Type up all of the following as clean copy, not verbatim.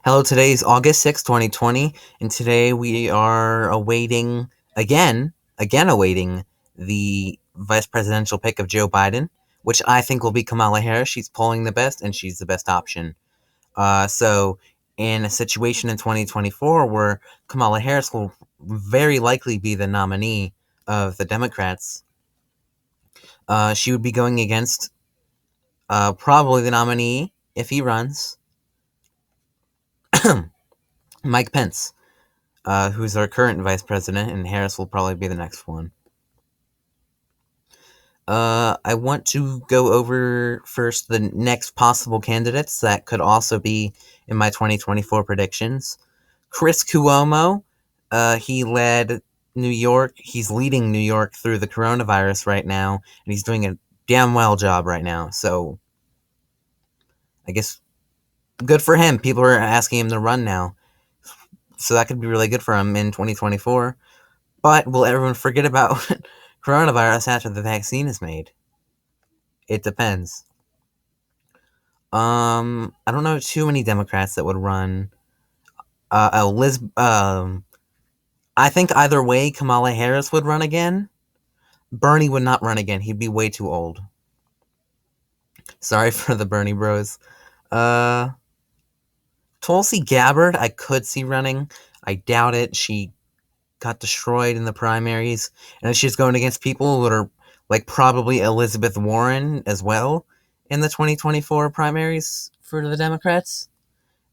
Hello, today is August 6th, 2020, and today we are awaiting the vice presidential pick of Joe Biden, which I think will be Kamala Harris. She's polling the best, and she's the best option. So, in a situation in 2024 where Kamala Harris will very likely be the nominee of the Democrats, she would be going against probably the nominee, if he runs, Mike Pence. Who's our current vice president, and Harris will probably be the next one. I want to go over first the next possible candidates that could also be in my 2024 predictions. Chris Cuomo, he led New York. He's leading New York through the coronavirus right now, and he's doing a damn well job right now. So, I guess good for him. People are asking him to run now. So that could be really good for him in 2024. But will everyone forget about coronavirus after the vaccine is made? It depends. I don't know too many Democrats that would run. I think either way, Kamala Harris would run again. Bernie would not run again. He'd be way too old. Sorry for the Bernie bros. Uh, Tulsi Gabbard, I could see running. I doubt it. She got destroyed in the primaries, and she's going against people that are like probably Elizabeth Warren as well in the 2024 primaries for the Democrats,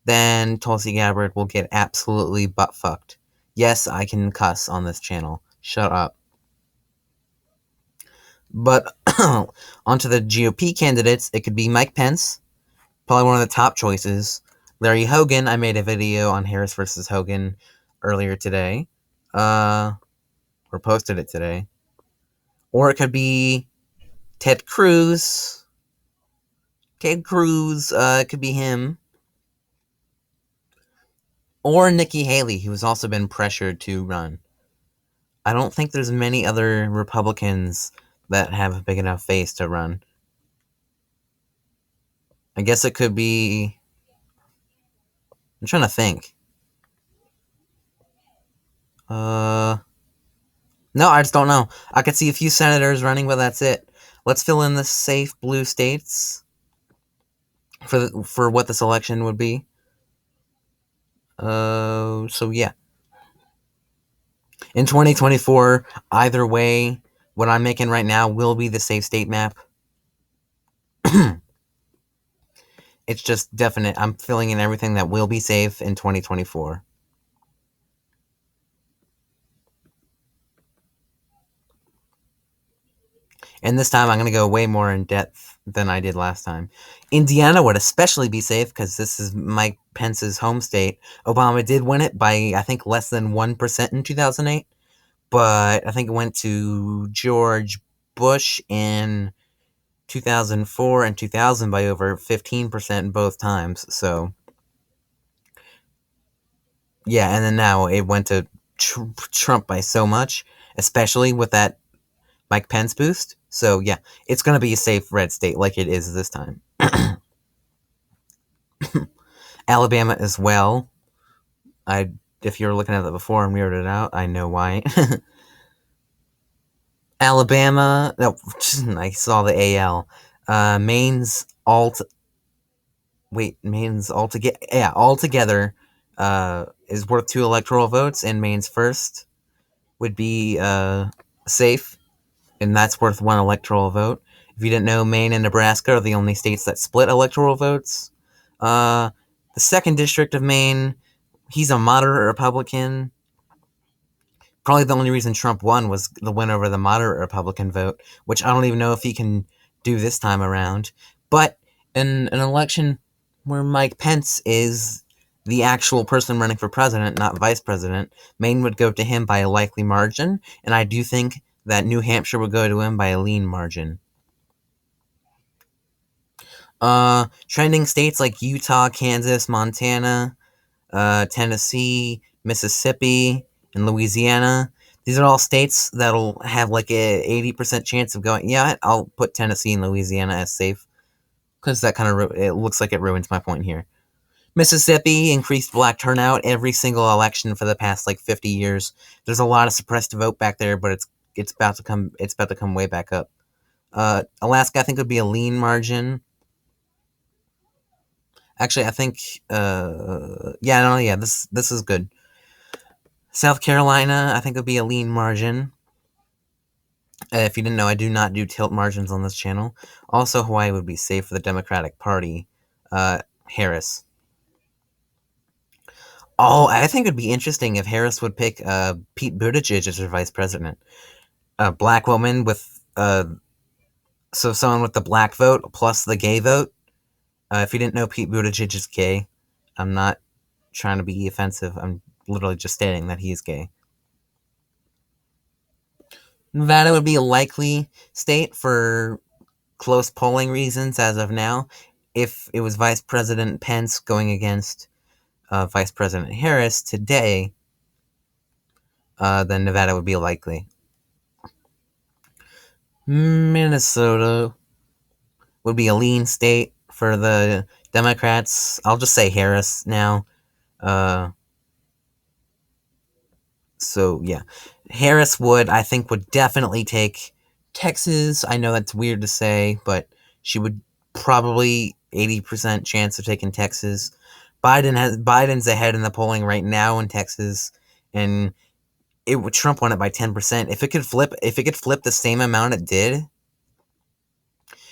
then Tulsi Gabbard will get absolutely butt fucked. Yes, I can cuss on this channel. Shut up. But onto the GOP candidates, it could be Mike Pence, probably one of the top choices. Larry Hogan, I made a video on Harris versus Hogan earlier today. Or posted it today. Or it could be Ted Cruz. It could be him. Or Nikki Haley, who's also been pressured to run. I don't think there's many other Republicans that have a big enough face to run. I guess it could be... I'm trying to think. No, I just don't know. I could see a few senators running, but that's it. Let's fill in the safe blue states for what this election would be. So yeah. In 2024, either way, what I'm making right now will be the safe state map. It's just definite. I'm filling in everything that will be safe in 2024. And this time I'm going to go way more in depth than I did last time. Indiana would especially be safe because this is Mike Pence's home state. Obama did win it by, I think, less than 1% in 2008. But I think it went to George Bush in 2004 and 2000 by over 15% both times. So, yeah, and then now it went to Trump by so much, especially with that Mike Pence boost. So, yeah, it's going to be a safe red state like it is this time. Alabama as well. If you were looking at that before and weird it out, I know why. Alabama. No, I saw the AL. Maine's altogether. Yeah, altogether is worth 2 electoral votes, and Maine's first would be safe, and that's worth 1 electoral vote. If you didn't know, Maine and Nebraska are the only states that split electoral votes. The 2nd District of Maine, he's a moderate Republican. Probably the only reason Trump won was the win over the moderate Republican vote, which I don't even know if he can do this time around. But in an election where Mike Pence is the actual person running for president, not vice president, Maine would go to him by a likely margin, and I do think that New Hampshire would go to him by a lean margin. Trending states like Utah, Kansas, Montana, Tennessee, Mississippi, and Louisiana. These are all states that'll have like a 80% chance of going. Yeah, I'll put Tennessee and Louisiana as safe because that kind of it looks like it ruins my point here. Mississippi increased black turnout every single election for the past like 50 years. There's a lot of suppressed vote back there, but it's about to come way back up. Alaska, I think, would be a lean margin. Actually, I think, yeah, no, yeah, this is good. South Carolina, I think, would be a lean margin. If you didn't know, I do not do tilt margins on this channel. Also, Hawaii would be safe for the Democratic Party. Harris. Oh, I think it'd be interesting if Harris would pick Pete Buttigieg as her vice president. A black woman with so someone with the black vote plus the gay vote. If you didn't know, Pete Buttigieg is gay. I'm not trying to be offensive. I'm literally just stating that he's gay. Nevada would be a likely state for close polling reasons as of now. If it was Vice President Pence going against Vice President Harris today, then Nevada would be likely. Minnesota would be a lean state for the Democrats. I'll just say Harris now. Uh, so yeah, Harris I think, would definitely take Texas. I know that's weird to say, but she would probably 80% chance of taking Texas. Biden's ahead in the polling right now in Texas, and Trump won it by 10%. If it could flip the same amount it did.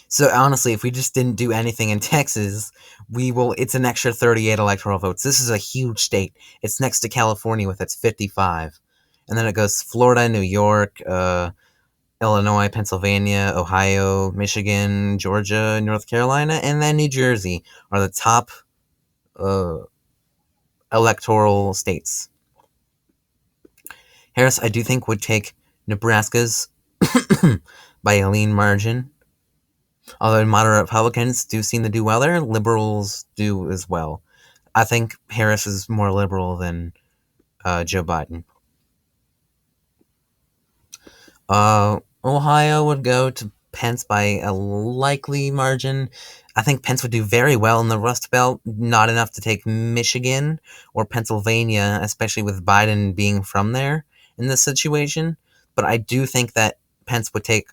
So honestly, if we just didn't do anything in Texas, it's an extra 38 electoral votes. This is a huge state. It's next to California with its 55. And then it goes Florida, New York, Illinois, Pennsylvania, Ohio, Michigan, Georgia, North Carolina, and then New Jersey are the top uh, electoral states. Harris, I do think, would take Nebraska's by a lean margin. Although moderate Republicans do seem to do well there, liberals do as well. I think Harris is more liberal than Joe Biden. Ohio would go to Pence by a likely margin. I think Pence would do very well in the Rust Belt, not enough to take Michigan or Pennsylvania, especially with Biden being from there in this situation. But I do think that Pence would take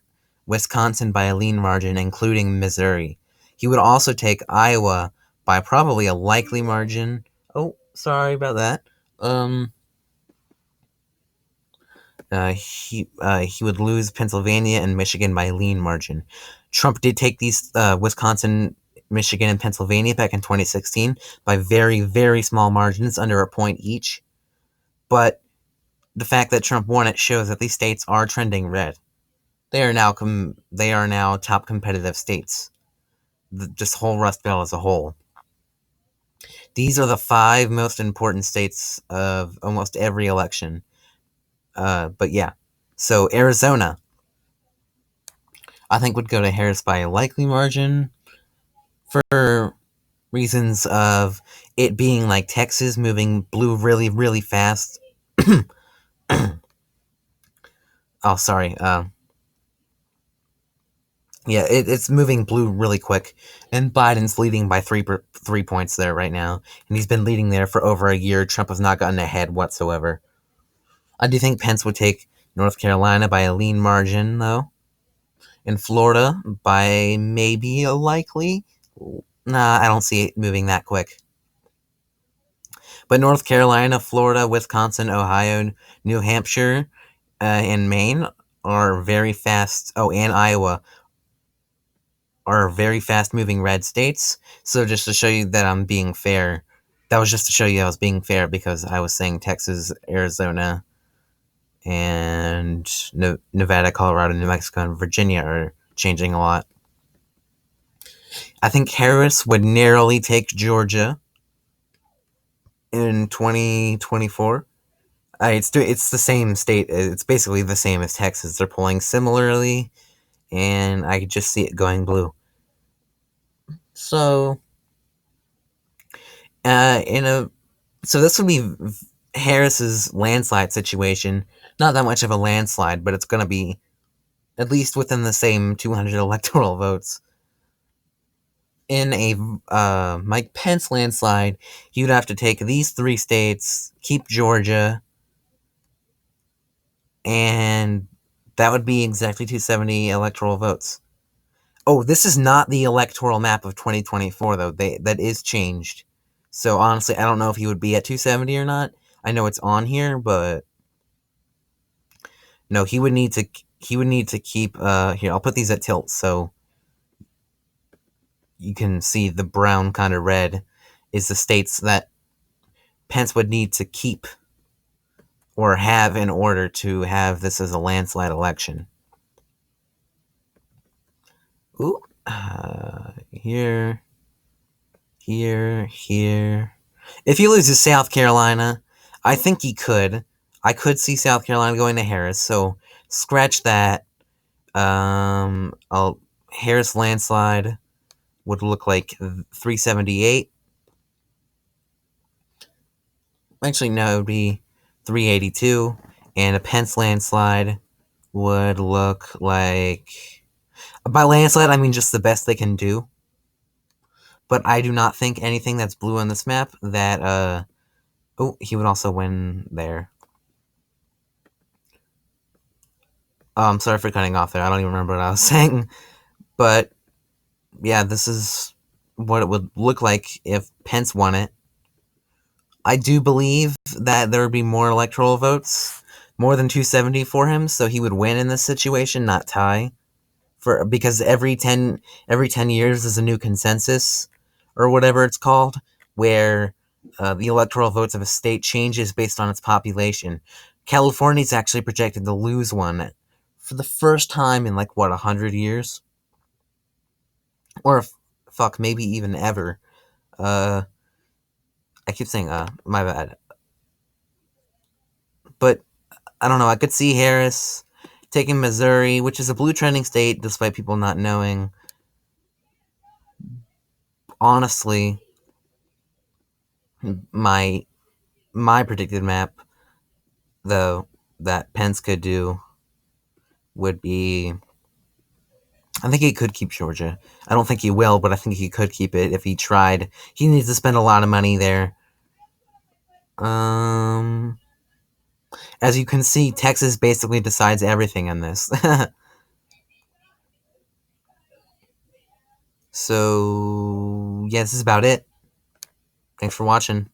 Wisconsin by a lean margin, including Missouri. He would also take Iowa by probably a likely margin. Oh, sorry about that. He would lose Pennsylvania and Michigan by lean margin. Trump did take these Wisconsin, Michigan, and Pennsylvania back in 2016 by very, very small margins, under a point each. But the fact that Trump won it shows that these states are trending red. They are now top competitive states. This whole Rust Belt as a whole. These are the 5 most important states of almost every election. But yeah, so Arizona, I think, would go to Harris by a likely margin for reasons of it being like Texas, moving blue really, really fast. Oh, sorry. Yeah, it's moving blue really quick, and Biden's leading by 3 points there right now, and he's been leading there for over a year. Trump has not gotten ahead whatsoever. I do think Pence would take North Carolina by a lean margin, though. In Florida, by maybe a likely. Nah, I don't see it moving that quick. But North Carolina, Florida, Wisconsin, Ohio, New Hampshire, and Maine are very fast. Oh, and Iowa are very fast moving red states. So just to show you that I'm being fair, that was just to show you I was being fair, because I was saying Texas, Arizona, and Nevada, Colorado, New Mexico, and Virginia are changing a lot. I think Harris would narrowly take Georgia in 2024. It's the same state. It's basically the same as Texas. They're polling similarly, and I could just see it going blue. So, so this would be Harris's landslide situation. Not that much of a landslide, but it's going to be at least within the same 200 electoral votes. in a Mike Pence landslide, he would have to take these three states, keep Georgia, and that would be exactly 270 electoral votes. Oh, this is not the electoral map of 2024, though. That is changed. So honestly, I don't know if he would be at 270 or not. I know it's on here, but no, he would need to. He would need to keep. Here, I'll put these at tilt so you can see the brown kind of red is the states that Pence would need to keep or have in order to have this as a landslide election. Ooh, here, here. If he loses South Carolina, I think he could. I could see South Carolina going to Harris, so scratch that. Harris landslide would look like 378. Actually, no, it would be 382. And a Pence landslide would look like. By landslide, I mean just the best they can do. But I do not think anything that's blue on this map that, oh, he would also win there. Oh, I'm sorry for cutting off there. I don't even remember what I was saying. But, yeah, this is what it would look like if Pence won it. I do believe that there would be more electoral votes, more than 270 for him, so he would win in this situation, not tie. Because every ten years is a new consensus, or whatever it's called, where the electoral votes of a state changes based on its population. California's actually projected to lose one for the first time in like what 100 years, or fuck, maybe even ever. Uh, I keep saying my bad, but I don't know. I could see Harris taking Missouri, which is a blue trending state, despite people not knowing. Honestly, my my predicted map, though, that Pence could do would be. I think he could keep Georgia. I don't think he will, but I think he could keep it if he tried. He needs to spend a lot of money there. Um, as you can see, Texas basically decides everything in this. So, yeah, this is about it. Thanks for watching.